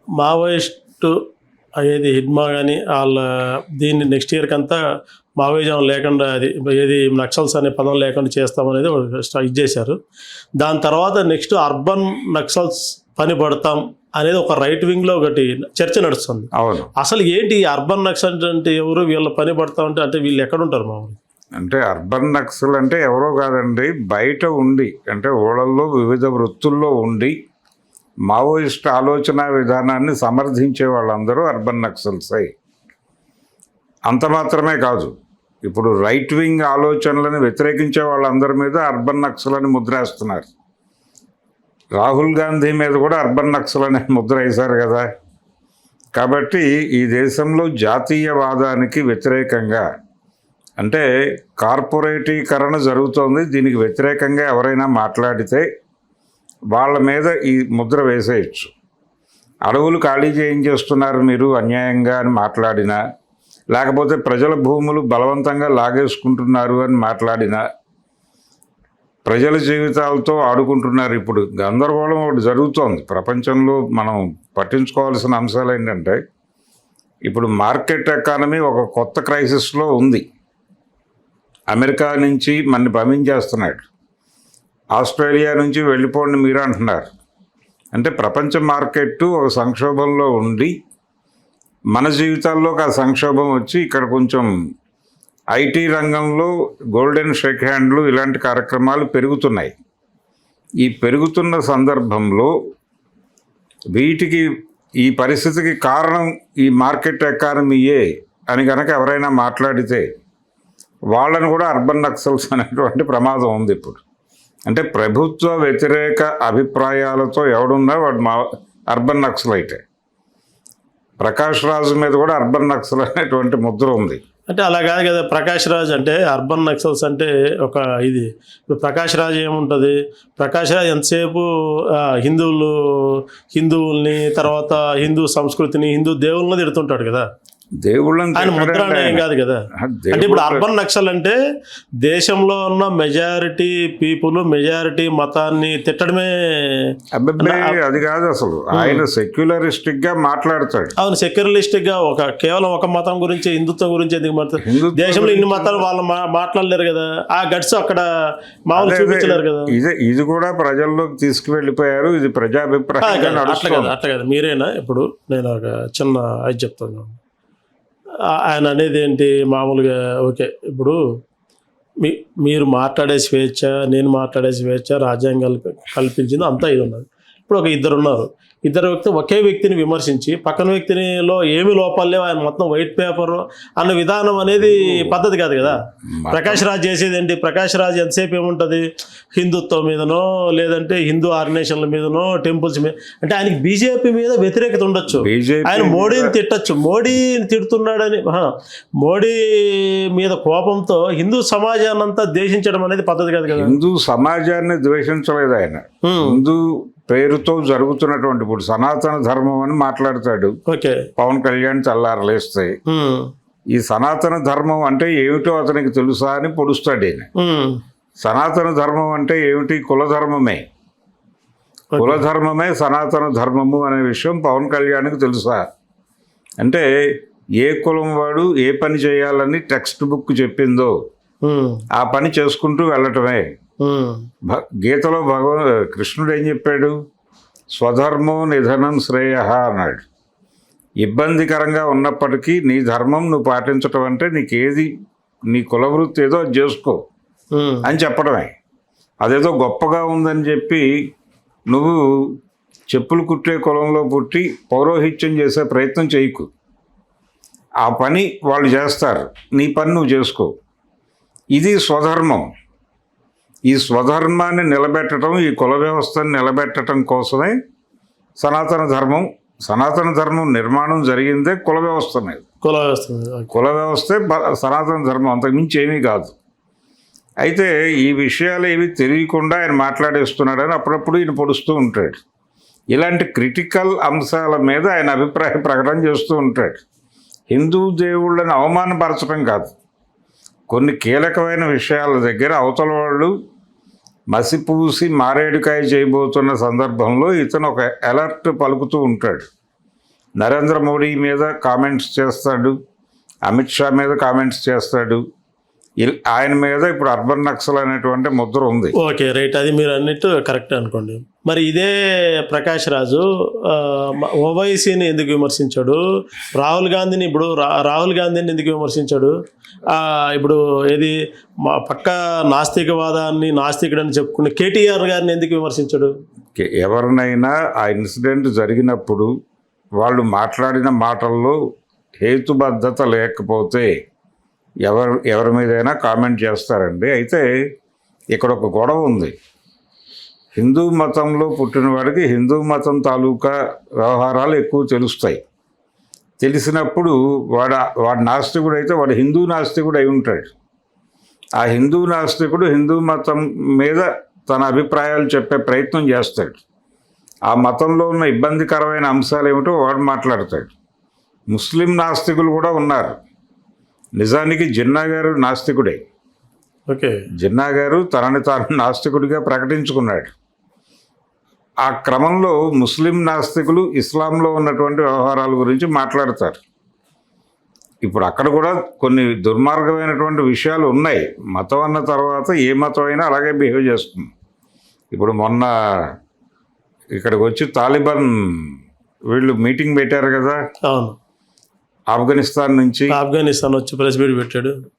Maoist ఏది హిడ్మా కానీ వాళ్ళ దీన్ని నెక్స్ట్ ఇయర్కి అంతా మావోయిజం లేకుండా అది ఏది నక్సల్స్ అనే పదం లేకుండా చేస్తామనేది ఇది చేశారు. దాని తర్వాత నెక్స్ట్ అర్బన్ నక్సల్స్ పని పడతాం అనేది ఒక రైట్ వింగ్లో ఒకటి చర్చ నడుస్తుంది. అవును, అసలు ఏంటి అర్బన్ నక్సల్ అంటే ఎవరు, వీళ్ళ పని పడతా అంటే వీళ్ళు ఎక్కడుంటారు మామూలు? అంటే అర్బన్ నక్సల్ అంటే ఎవరో కాదండి, బయట ఉండి అంటే ఊళ్ళల్లో వివిధ వృత్తుల్లో ఉండి మావోయిస్ట్ ఆలోచన విధానాన్ని సమర్థించే వాళ్ళందరూ అర్బన్ నక్సల్సే. అంత మాత్రమే కాదు, ఇప్పుడు రైట్ వింగ్ ఆలోచనలను వ్యతిరేకించే వాళ్ళందరి మీద అర్బన్ నక్సల్ అని ముద్ర వేస్తున్నారు. రాహుల్ గాంధీ మీద కూడా అర్బన్ నక్సల్ అనే ముద్ర వేశారు కదా. కాబట్టి ఈ దేశంలో జాతీయవాదానికి వ్యతిరేకంగా అంటే కార్పొరేటీకరణ జరుగుతోంది, దీనికి వ్యతిరేకంగా ఎవరైనా మాట్లాడితే వాళ్ళ మీద ఈ ముద్ర వేసేయచ్చు. అడవులు ఖాళీ చేస్తున్నారు మీరు అన్యాయంగా అని మాట్లాడినా, లేకపోతే ప్రజల భూములు బలవంతంగా లాగేసుకుంటున్నారు అని మాట్లాడినా, ప్రజల జీవితాలతో ఆడుకుంటున్నారు. ఇప్పుడు గందరగోళం ఒకటి జరుగుతోంది ప్రపంచంలో. మనం పట్టించుకోవాల్సిన అంశాలు ఏంటంటే, ఇప్పుడు మార్కెట్ ఎకానమీ ఒక కొత్త క్రైసిస్లో ఉంది. అమెరికా నుంచి మనని పంపించేస్తున్నాడు, ఆస్ట్రేలియా నుంచి వెళ్ళిపోండి మీరు అంటున్నారు. అంటే ప్రపంచ మార్కెట్ ఒక సంక్షోభంలో ఉండి మన జీవితాల్లోకి ఆ సంక్షోభం వచ్చి ఇక్కడ కొంచెం ఐటీ రంగంలో గోల్డెన్ షేక్ హ్యాండ్లు ఇలాంటి కార్యక్రమాలు పెరుగుతున్నాయి. ఈ పెరుగుతున్న సందర్భంలో ఈ పరిస్థితికి కారణం ఈ మార్కెట్ ఎకానమీయే అని కనుక ఎవరైనా మాట్లాడితే వాళ్ళని కూడా అర్బన్ నక్సల్స్ అనేటువంటి ప్రమాదం ఉంది ఇప్పుడు. అంటే ప్రభుత్వ వ్యతిరేక అభిప్రాయాలతో ఎవడున్నా వాడు అర్బన్ నక్సల్ అయితే. ప్రకాష్ రాజ్ మీద కూడా అర్బన్ నక్సల్ అనేటువంటి ముద్ర ఉంది. అంటే అలా కాదు కదా, ప్రకాష్ రాజ్ అంటే అర్బన్ నక్సల్స్ అంటే ఒక ఇది. ఇప్పుడు ప్రకాష్ రాజ్ ఏముంటుంది, ప్రకాష్ రాజ్ ఎంతసేపు హిందువుల్ని తర్వాత హిందూ సంస్కృతిని హిందూ దేవుళ్ళని తిడుతుంటాడు కదా. దేవుళ్ళని ఆయన ముద్ర ఏం కాదు కదా. అంటే ఇప్పుడు అర్బన్ నక్సల్ అంటే దేశంలో ఉన్న మెజారిటీ పీపుల్ మెజారిటీ మతాన్ని తిట్టడమే. అది కాదు అసలు, ఆయన సెక్యులరిస్టిక్ గా మాట్లాడతాడు. అవును, సెక్యులరిస్టిక్ గా కేవలం ఒక మతం గురించి హిందుత్వం గురించి ఎందుకు మాట్లాడతారు? దేశంలో ఇన్ని మతాలు వాళ్ళు మాట్లాడలేరు కదా, ఆ గట్స్ అక్కడ మామూలు చూపించలేరు కదా. ఇది కూడా ప్రజల్లోకి తీసుకువెళ్ళిపోయారు, ఇది ప్రజాభిప్రాయం. అట్లా కదా. మీరేనా ఇప్పుడు నేను ఒక చిన్న అది చెప్తాను. ఆయన అనేది ఏంటి మామూలుగా ఓకే, ఇప్పుడు మీరు మాట్లాడే స్వేచ్ఛ, నేను మాట్లాడే స్వేచ్ఛ రాజ్యాంగాలు కల్పించింది అంతా ఇది ఉన్నది. ఇప్పుడు ఒక ఇద్దరు ఉన్నారు, ఇద్దరు వ్యక్తి ఒకే వ్యక్తిని విమర్శించి పక్కన వ్యక్తినిలో ఏమి లోపాలు లేవు, ఆయన మొత్తం వైట్ పేపర్ అన్న విధానం అనేది పద్ధతి కాదు కదా. ప్రకాష్ రాజ్ చేసేది ఏంటి, ప్రకాష్ రాజ్ ఎంతసేపు ఏముంటుంది హిందుత్వం మీదనో లేదంటే హిందూ ఆర్గనైజేషన్ల మీదనో టెంపుల్స్ మీద. అంటే ఆయనకి బీజేపీ మీద వ్యతిరేకత ఉండొచ్చు, ఆయన మోడీని తిట్టచ్చు, మోడీని తిడుతున్నాడని మోడీ మీద కోపంతో హిందూ సమాజాన్ని అంతా ద్వేషించడం అనేది పద్ధతి కాదు కదా. హిందూ సమాజాన్ని ద్వేషించలేదు ఆయన, హిందూ పేరుతో జరుగుతున్నటువంటి ఇప్పుడు సనాతన ధర్మం అని మాట్లాడతాడు పవన్ కళ్యాణ్ చల్లారలేస్తే. ఈ సనాతన ధర్మం అంటే ఏమిటో అతనికి తెలుసా అని పొడుస్తాడు ఆయన. సనాతన ధర్మం అంటే ఏమిటి, కులధర్మమే. కులధర్మమే సనాతన ధర్మము అనే విషయం పవన్ కళ్యాణ్కి తెలుసా అంటే, ఏ కులం వాడు ఏ పని చేయాలని టెక్స్ట్ బుక్ చెప్పిందో ఆ పని చేసుకుంటూ వెళ్ళటమే. గీతలో కృష్ణుడు ఏం చెప్పాడు, స్వధర్మో నిధనం శ్రేయ అన్నాడు. ఇబ్బందికరంగా ఉన్నప్పటికీ నీ ధర్మం నువ్వు పాటించటం అంటే నీకేది నీ కులవృత్తి ఏదో అది చేసుకో అని చెప్పడమే. అదేదో గొప్పగా ఉందని చెప్పి నువ్వు చెప్పులు కుట్టే కులంలో పుట్టి పౌరోహిత్యం చేసే ప్రయత్నం చేయకు. ఆ పని వాళ్ళు చేస్తారు, నీ పని నువ్వు చేసుకో. ఇది స్వధర్మం. ఈ స్వధర్మాన్ని నిలబెట్టడం, ఈ కుల వ్యవస్థను నిలబెట్టడం కోసమే సనాతన ధర్మం నిర్మాణం జరిగిందే కుల వ్యవస్థ మీద. కుల వ్యవస్థే సనాతన ధర్మం, అంతకుమించి ఏమీ కాదు. అయితే ఈ విషయాలు ఏవి తెలియకుండా ఆయన మాట్లాడేస్తున్నాడని అప్పుడప్పుడు ఈయన పొడుస్తూ ఉంటాడు. ఇలాంటి క్రిటికల్ అంశాల మీద ఆయన అభిప్రాయ ప్రకటన చేస్తూ ఉంటాడు. హిందూ దేవుళ్ళని అవమానపరచడం కాదు, కొన్ని కీలకమైన విషయాల దగ్గర అవతల వాళ్ళు మసిపూసి మారేడుకాయ చేయబోతున్న సందర్భంలో ఇతను ఒక అలర్ట్ పలుకుతూ ఉంటాడు. నరేంద్ర మోడీ మీద కామెంట్స్ చేస్తాడు, అమిత్ షా మీద కామెంట్స్ చేస్తాడు. ఆయన మీద ఇప్పుడు అర్బన్ నక్సల్ అనేటువంటి ముద్ర ఉంది. ఓకే, రైట్, అది మీరు అన్నట్టు కరెక్ట్ అనుకోండి. మరి ఇదే ప్రకాష్ రాజు ఓవైసీని ఎందుకు విమర్శించాడు? రాహుల్ గాంధీని ఇప్పుడు రాహుల్ గాంధీని ఎందుకు విమర్శించాడు? ఇప్పుడు ఏది మా పక్క నాస్తికవాదాన్ని నాస్తికుడని చెప్పుకునే కేటీఆర్ గారిని ఎందుకు విమర్శించాడు? ఎవరినైనా ఆ ఇన్సిడెంట్ జరిగినప్పుడు వాళ్ళు మాట్లాడిన మాటల్లో హేతుబద్ధత లేకపోతే ఎవరి మీదైనా కామెంట్ చేస్తారండి. అయితే ఇక్కడ ఒక గొడవ ఉంది. హిందూ మతంలో పుట్టిన వాడికి హిందూ మతం తాలూకా వ్యవహారాలు ఎక్కువ తెలుస్తాయి. తెలిసినప్పుడు వాడు నాస్తికుడు అయితే వాడు హిందూ నాస్తికుడు అయి ఉంటాడు. ఆ హిందూ నాస్తికుడు హిందూ మతం మీద తన అభిప్రాయాలు చెప్పే ప్రయత్నం చేస్తాడు. ఆ మతంలో ఉన్న ఇబ్బందికరమైన అంశాలు ఏమిటో వాడు మాట్లాడతాడు. ముస్లిం నాస్తికులు కూడా ఉన్నారు. నిజానికి జిన్నా గారు నాస్తికుడే. ఓకే, జిన్నా గారు తనని తాను నాస్తికుడిగా ప్రకటించుకున్నాడు. ఆ క్రమంలో ముస్లిం నాస్తికులు ఇస్లాంలో ఉన్నటువంటి వ్యవహారాల గురించి మాట్లాడతారు. ఇప్పుడు అక్కడ కూడా కొన్ని దుర్మార్గమైనటువంటి విషయాలు ఉన్నాయి. మతం అన్న తర్వాత ఏ మతం అయినా అలాగే బిహేవ్ చేస్తుంది. ఇప్పుడు మొన్న ఇక్కడికి వచ్చి తాలిబాన్ వీళ్ళు మీటింగ్ పెట్టారు కదా, అవును, ఆఫ్ఘనిస్తాన్ నుంచి. ఆఫ్ఘనిస్తాన్ వచ్చి ప్రెస్ మీట్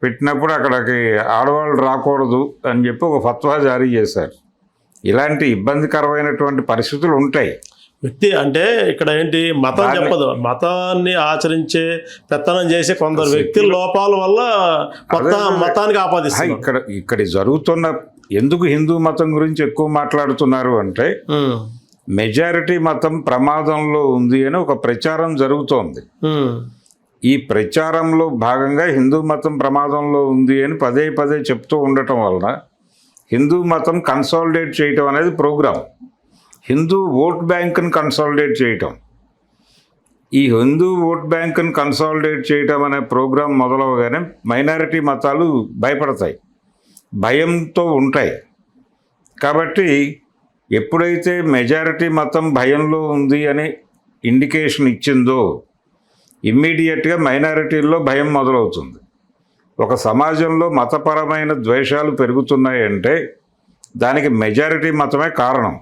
పెట్టినప్పుడు అక్కడికి ఆడవాళ్ళు రాకూడదు అని చెప్పి ఒక ఫత్వా జారీ చేశారు. ఇలాంటి ఇబ్బందికరమైనటువంటి పరిస్థితులు ఉంటాయి. వ్యక్తి అంటే ఇక్కడ ఏంటి మతం చెప్పదు, మతాన్ని ఆచరించే పెత్తనం చేసే కొందరు వ్యక్తుల లోపాల వల్ల మతానికి ఆపాదిస్తారు. ఇక్కడ జరుగుతున్న ఎందుకు హిందూ మతం గురించి ఎక్కువ మాట్లాడుతున్నారు అంటే మెజారిటీ మతం ప్రమాదంలో ఉంది అని ఒక ప్రచారం జరుగుతోంది. ఈ ప్రచారంలో భాగంగా హిందూ మతం ప్రమాదంలో ఉంది అని పదే పదే చెప్తూ ఉండటం వలన హిందూ మతం కన్సాలిడేట్ చేయటం అనేది ప్రోగ్రాం. హిందూ ఓట్ బ్యాంక్ని కన్సాలిడేట్ చేయటం, ఈ హిందూ ఓట్ బ్యాంక్ని కన్సాలిడేట్ చేయటం అనే ప్రోగ్రాం మొదలవగానే మైనారిటీ మతాలు భయపడతాయి, భయంతో ఉంటాయి. కాబట్టి ఎప్పుడైతే మెజారిటీ మతం భయంలో ఉంది అని ఇండికేషన్ ఇచ్చిందో ఇమ్మీడియట్గా మైనారిటీల్లో భయం మొదలవుతుంది. ఒక సమాజంలో మతపరమైన ద్వేషాలు పెరుగుతున్నాయంటే దానికి మెజారిటీ మతమే కారణం.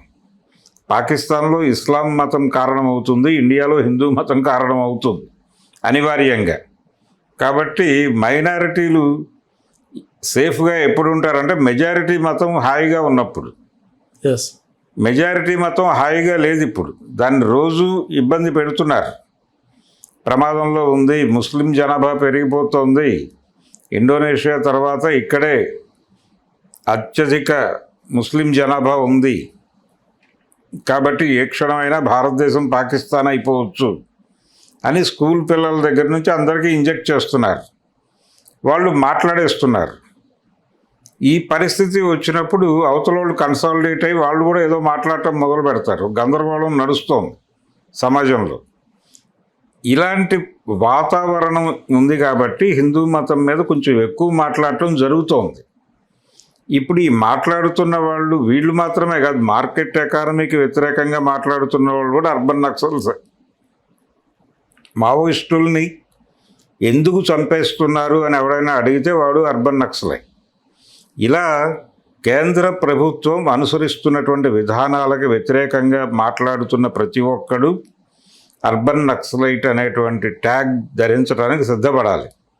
పాకిస్తాన్లో ఇస్లాం మతం కారణం అవుతుంది, ఇండియాలో హిందూ మతం కారణం అవుతుంది అనివార్యంగా. కాబట్టి మైనారిటీలు సేఫ్గా ఎప్పుడు ఉంటారంటే మెజారిటీ మతం హాయిగా ఉన్నప్పుడు. మెజారిటీ మతం హాయిగా లేదు, ఇప్పుడు దాన్ని రోజు ఇబ్బంది పెడుతున్నారు. ప్రమాదంలో ఉంది, ముస్లిం జనాభా పెరిగిపోతుంది. ఇండోనేషియా తర్వాత ఇక్కడే అత్యధిక ముస్లిం జనాభా ఉంది. కాబట్టి ఏ క్షణమైనా భారతదేశం పాకిస్తాన్ అయిపోవచ్చు అని స్కూల్ పిల్లల దగ్గర నుంచి అందరికీ ఇంజెక్ట్ చేస్తున్నారు, వాళ్ళు మాట్లాడేస్తున్నారు. ఈ పరిస్థితి వచ్చినప్పుడు అవతల వాళ్ళు కన్సాలిడేట్ అయ్యి వాళ్ళు కూడా ఏదో మాట్లాడటం మొదలు పెడతారు. గందరగోళం నడుస్తోంది సమాజంలో. ఇలాంటి వాతావరణం ఉంది కాబట్టి హిందూ మతం మీద కొంచెం ఎక్కువ మాట్లాడటం జరుగుతోంది. ఇప్పుడు ఈ మాట్లాడుతున్న వాళ్ళు వీళ్ళు మాత్రమే కాదు, మార్కెట్ ఎకానమీకి వ్యతిరేకంగా మాట్లాడుతున్న వాళ్ళు కూడా అర్బన్ నక్సల్స్. మావోయిస్టుల్ని ఎందుకు చంపేస్తున్నారు అని ఎవరైనా అడిగితే వాడు అర్బన్ నక్సలే. ఇలా కేంద్ర ప్రభుత్వం అనుసరిస్తున్నటువంటి విధానాలకు వ్యతిరేకంగా మాట్లాడుతున్న ప్రతి ఒక్కడు అర్బన్ నక్సలైట్ అనేటువంటి ట్యాగ్ ధరించడానికి సిద్ధపడాలి.